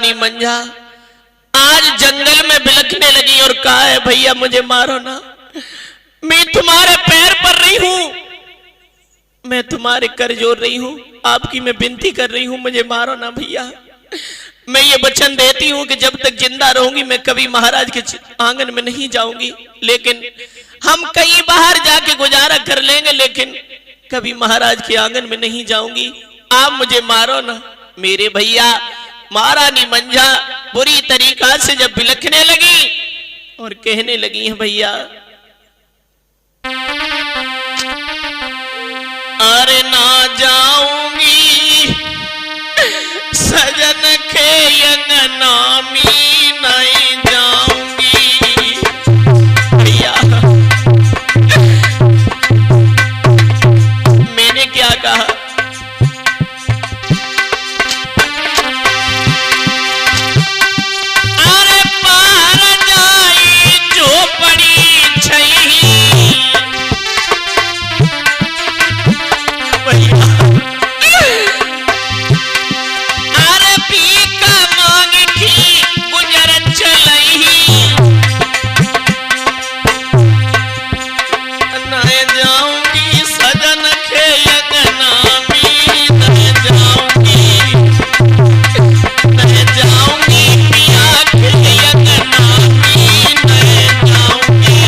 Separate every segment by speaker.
Speaker 1: महारानी मंझा आज जंगल में बिलखने लगी और कहा है भैया मुझे मारो ना, मैं तुम्हारे पैर पर रही हूं, मैं तुम्हारे कर जोड़ रही हूं, आपकी मैं विनती कर रही हूं, मुझे मारो ना भैया। मैं ये वचन देती हूं कि जब तक जिंदा रहूंगी मैं कभी महाराज के आंगन में नहीं जाऊंगी, लेकिन हम कहीं बाहर जाके गुजारा कर लेंगे, लेकिन कभी महाराज के आंगन में नहीं जाऊंगी, आप मुझे मारो ना। मेरे भैया महारानी मंझा बुरी तरीका से जब बिलखने लगी और कहने लगी है भैया अरे ना जाऊंगी सजन के अंगनामी नहीं जाऊंगी। भैया मैंने क्या कहा, अरे पार जाई जो पड़ी छही। अरे पीका मांग की गुजर चलई नहीं जाऊंगी सजन के अंगनामी नहीं जाऊंगी, नहीं जाऊंगी पिया के अंगनामी नहीं जाऊंगी।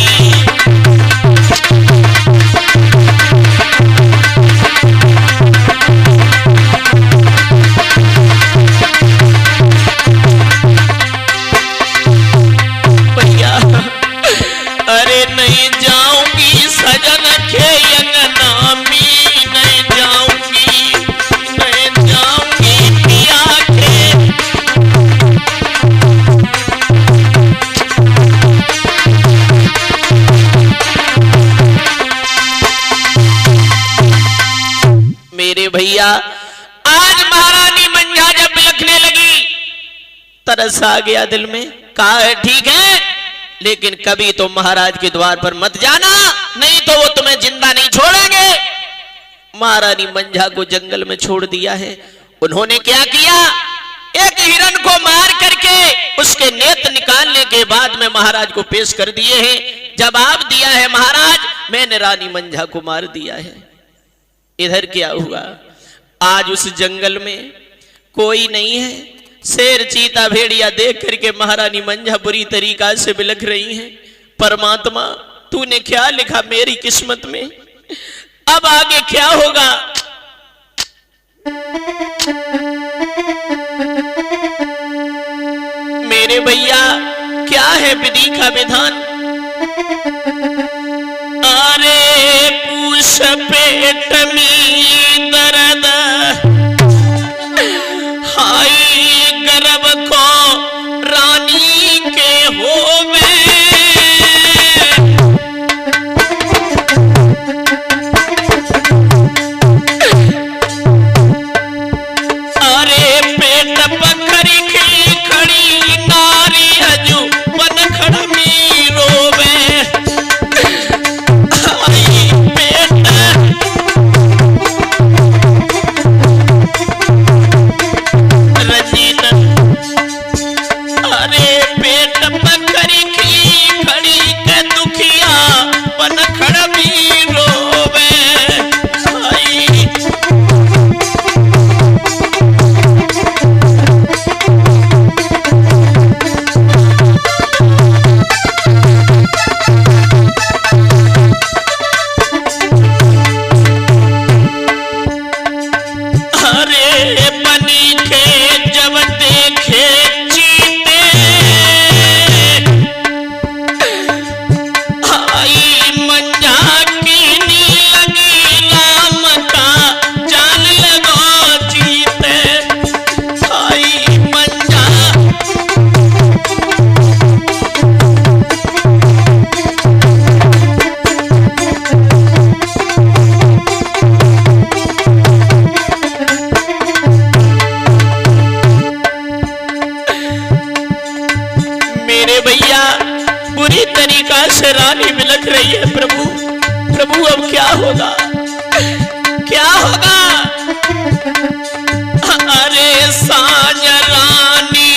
Speaker 1: अरे नहीं जाऊंगी सजन के अंगनामी नहीं जाऊंगी, नहीं जाऊंगी पिया के। मेरे भैया आज महारानी मंझा जब बिलखने लगी तरस आ गया दिल में, कहा है ठीक है लेकिन कभी तो महाराज के द्वार पर मत जाना, नहीं तो वो तुम्हें जिंदा नहीं छोड़ेंगे। महारानी मंझा को जंगल में छोड़ दिया है। उन्होंने क्या किया, एक हिरण को मार करके उसके नेत्र निकालने के बाद में महाराज को पेश कर दिए हैं। जवाब दिया है महाराज मैंने रानी मंझा को मार दिया है। इधर क्या हुआ, आज उस जंगल में कोई नहीं है। शेर चीता भेड़िया देख करके महारानी मंझा बुरी तरीका से बिलख रही हैं। परमात्मा तूने क्या लिखा मेरी किस्मत में, अब आगे क्या होगा। मेरे भैया क्या है विधि का विधान, अरे पूछ पेट में दर्द हाई गर्भ को रानी के होवे, अरे पेट पखरी की खड़ी नारी हजू पनखड़ में रोवे, आई पेट रंजीत, अरे पेट पकड़ी की खड़ी के दुखिया पनखड़ भी रोवे, आई अरे बनी के जब देखे चीते, आई मंझा की नी लगी राम का जान लगो जीते, आई मंझा मेरे भैया बुरी तरीका से रानी बिलख रही है। प्रभु प्रभु अब क्या होगा, क्या होगा। अरे साँझ रानी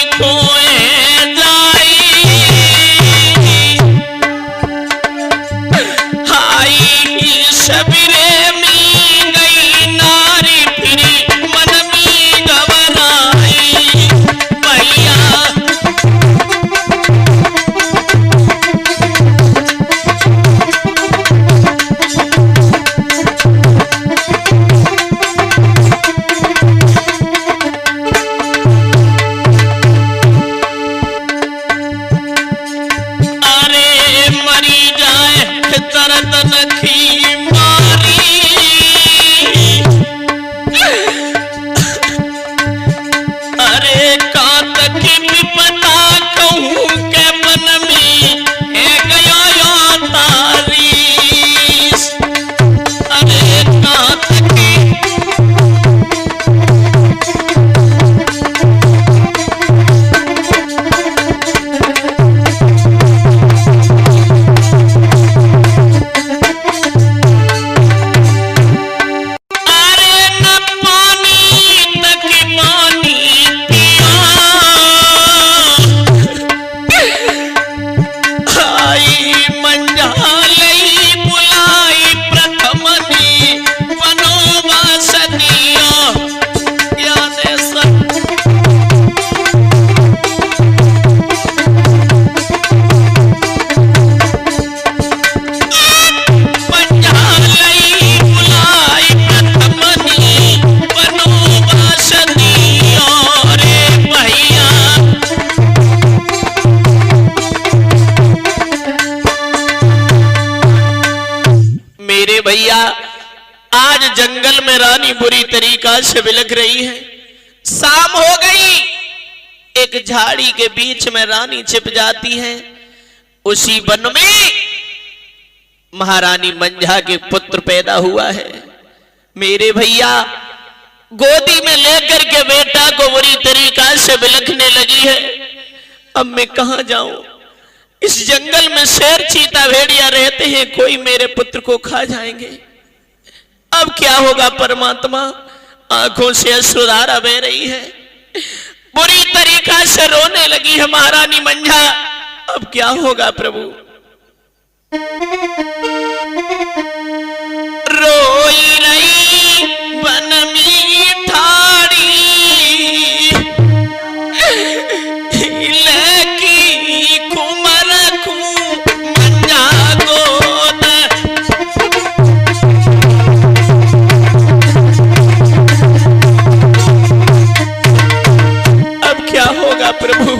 Speaker 1: भैया आज जंगल में रानी बुरी तरीका से बिलख रही है। शाम हो गई, एक झाड़ी के बीच में रानी छिप जाती है। उसी वन में महारानी मंझा के पुत्र पैदा हुआ है। मेरे भैया गोदी में लेकर के बेटा को बुरी तरीका से बिलखने लगी है। अब मैं कहां जाऊं? इस जंगल में शेर चीता भेड़िया रहते हैं, कोई मेरे पुत्र को खा जाएंगे। अब क्या होगा परमात्मा? आंखों से अश्रुधारा बह रही है, बुरी तरीका से रोने लगी है महारानी मंझा। अब क्या होगा प्रभु? रोई रही वन में ठाड़ी, लकी कुमर को मंझा गोद। अब क्या होगा प्रभु?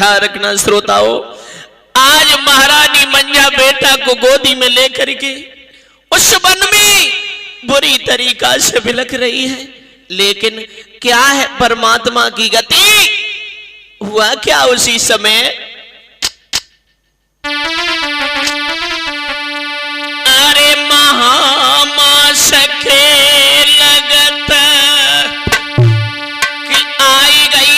Speaker 1: ध्यान रखना श्रोताओं, आज महारानी मंझा बेटा को गोदी में लेकर के उस वन में बुरी तरीका से बिलख रही है। लेकिन क्या है परमात्मा की गति, हुआ क्या उसी समय अरे महामास के लगत कि आई गई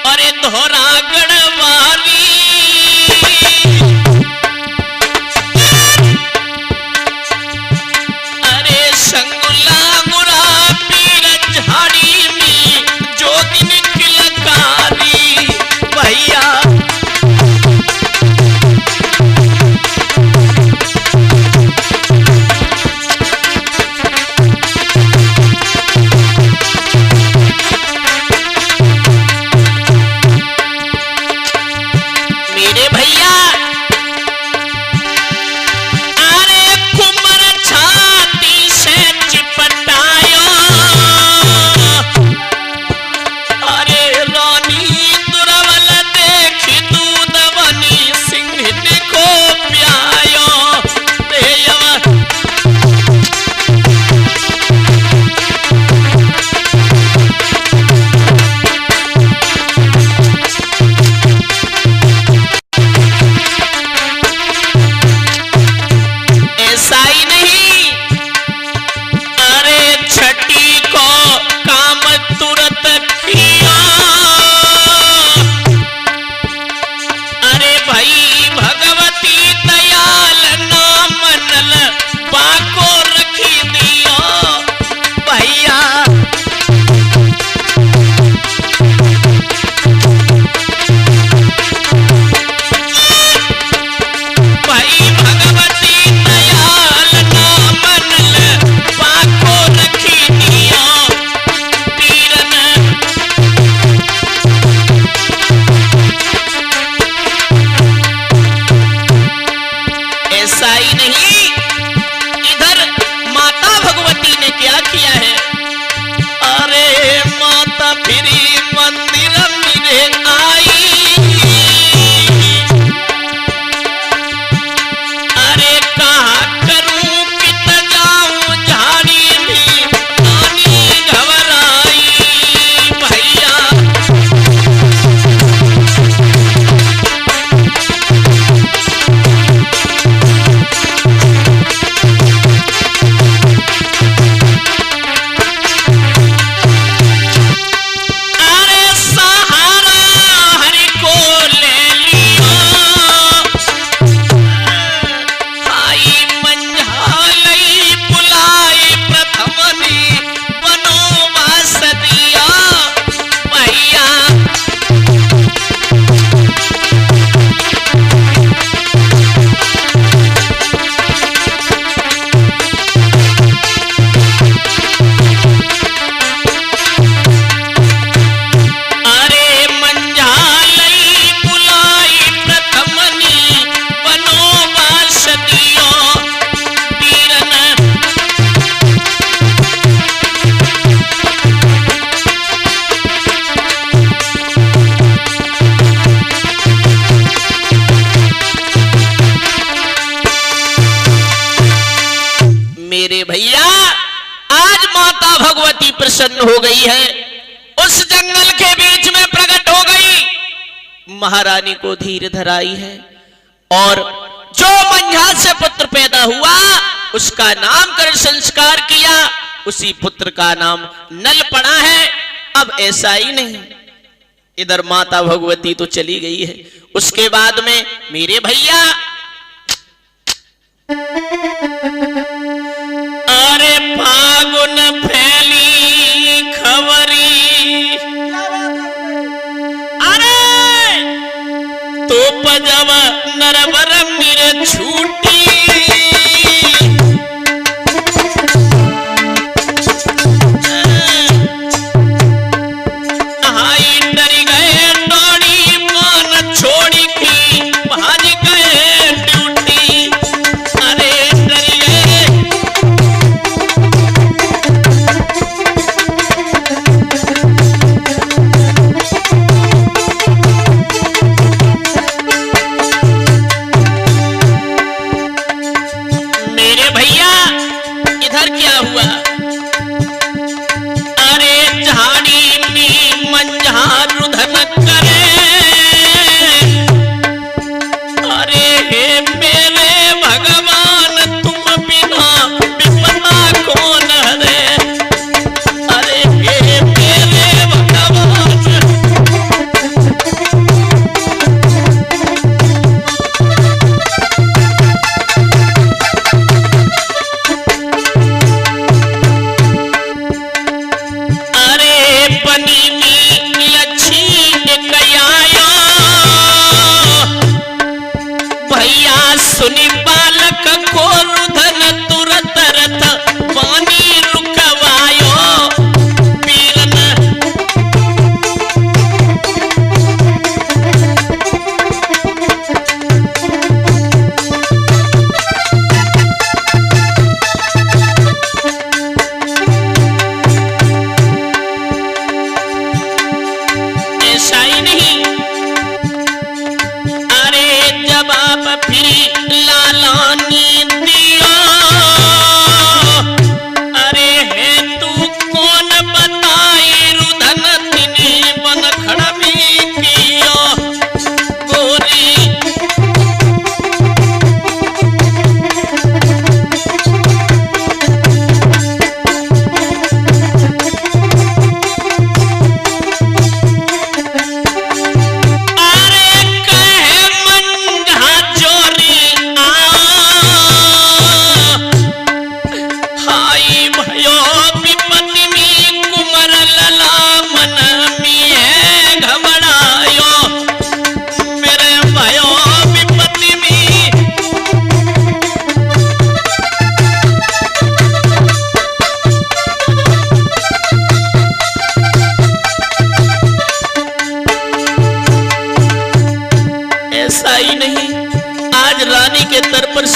Speaker 1: अरे धोरागढ़ वाली, अरे संगुला मुरा पीर झाड़ी में जो दिन किलकारी भैया। प्रसन्न हो गई है, उस जंगल के बीच में प्रकट हो गई, महारानी को धीर धराई है और जो मंझा से पुत्र पैदा हुआ उसका नामकरण संस्कार किया, उसी पुत्र का नाम नल पड़ा है। अब ऐसा ही नहीं, इधर माता भगवती तो चली गई है, उसके बाद में मेरे भैया अरे फागुन फैली खबरी, अरे तो पजब नरवर मेरे छूटी, हाई डर गए डोरी मान छोड़ी की भाज गए ड्यूटी, अरे डर गए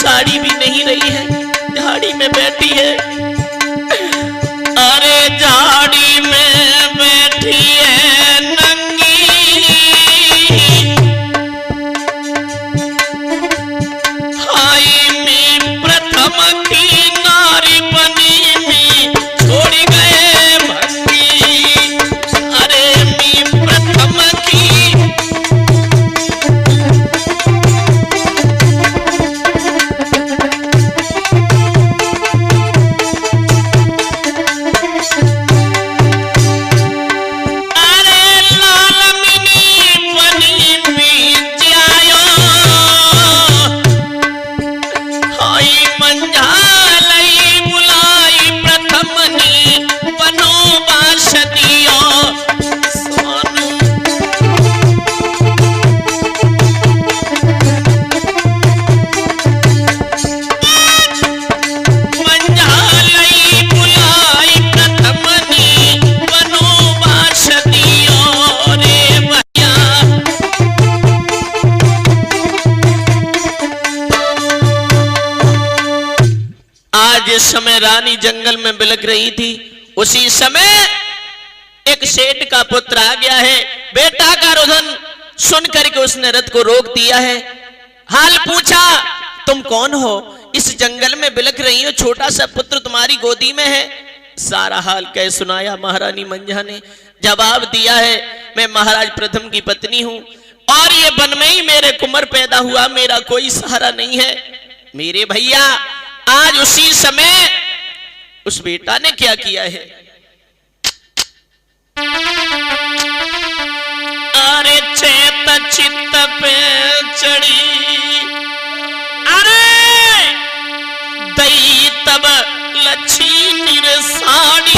Speaker 1: साड़ी भी नहीं रही है, झाड़ी में बैठी है। अरे झाड़ी में बैठी है नंगी, हाय मी प्रथम की नारी बनी मी छोड़ गए भंगी। अरे मी प्रथम की जिस समय रानी जंगल में बिलख रही थी, उसी समय एक सेठ का पुत्र आ गया है। बेटा का रुदन सुन करके उसने रथ को रोक दिया है। हाल पूछा, तुम कौन हो? इस जंगल में बिलख रही हो, छोटा सा पुत्र तुम्हारी गोदी में है। सारा हाल कह सुनाया। महारानी मंझा ने जवाब दिया है, मैं महाराज प्रथम की पत्नी हूं और ये वन में ही मेरे कुंवर पैदा हुआ, मेरा कोई सहारा नहीं है। मेरे भैया आज उसी समय उस बेटा ने क्या किया है? अरे चेत चित्त पे चढ़ी, अरे दई तब लच्छी निरसाड़ी,